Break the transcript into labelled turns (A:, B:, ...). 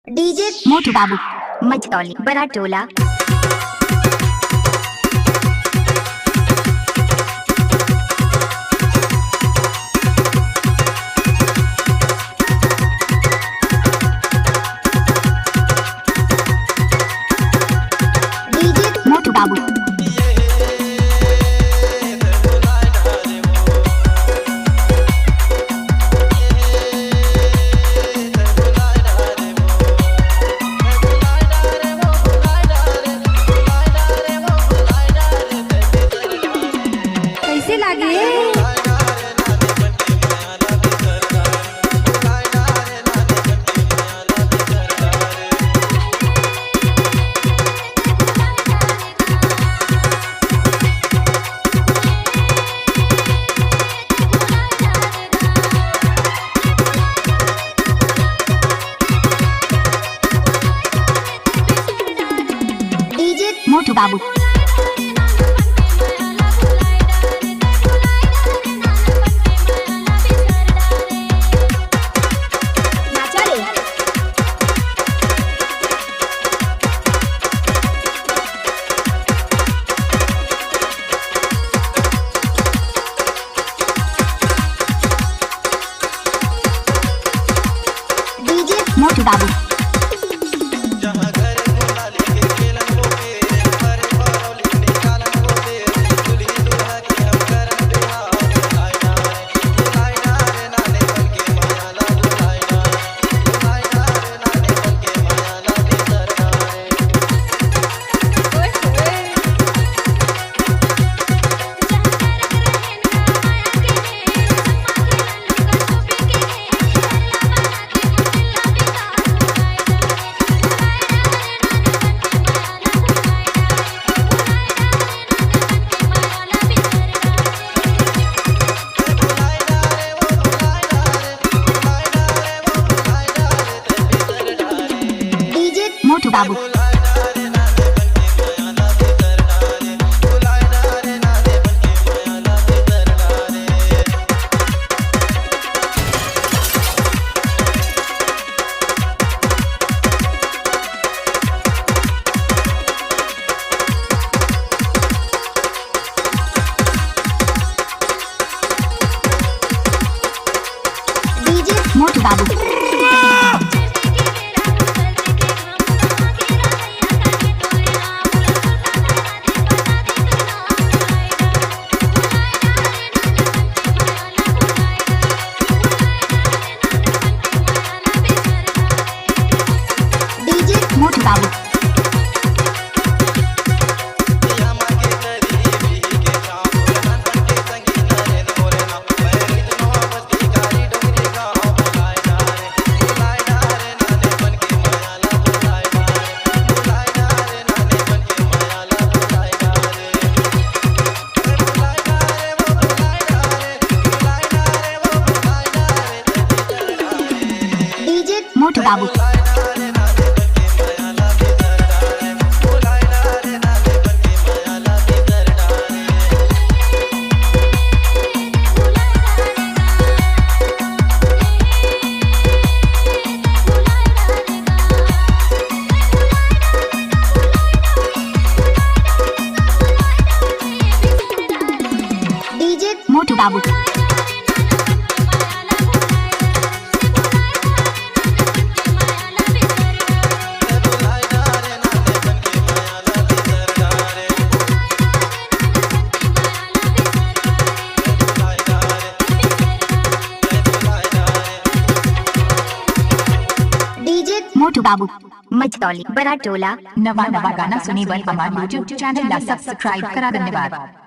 A: DJ मोटू बाबू मचतौली बड़ा टोला। डीजे मोटू बाबू कैसे लागे डीजे मोटू बाबू मोटू बाबू मोटू बाबू डीजे मोटू बाबू मोटू बाबू डीजे मोटू बाबू डीजे मोटू बाबू डीजे मोटू बाबू मचतौली बड़ा टोला।
B: नवा नवा गाना सुनी बर हमार यूट्यूब चैनल ला सब्सक्राइब करा। धन्यवाद।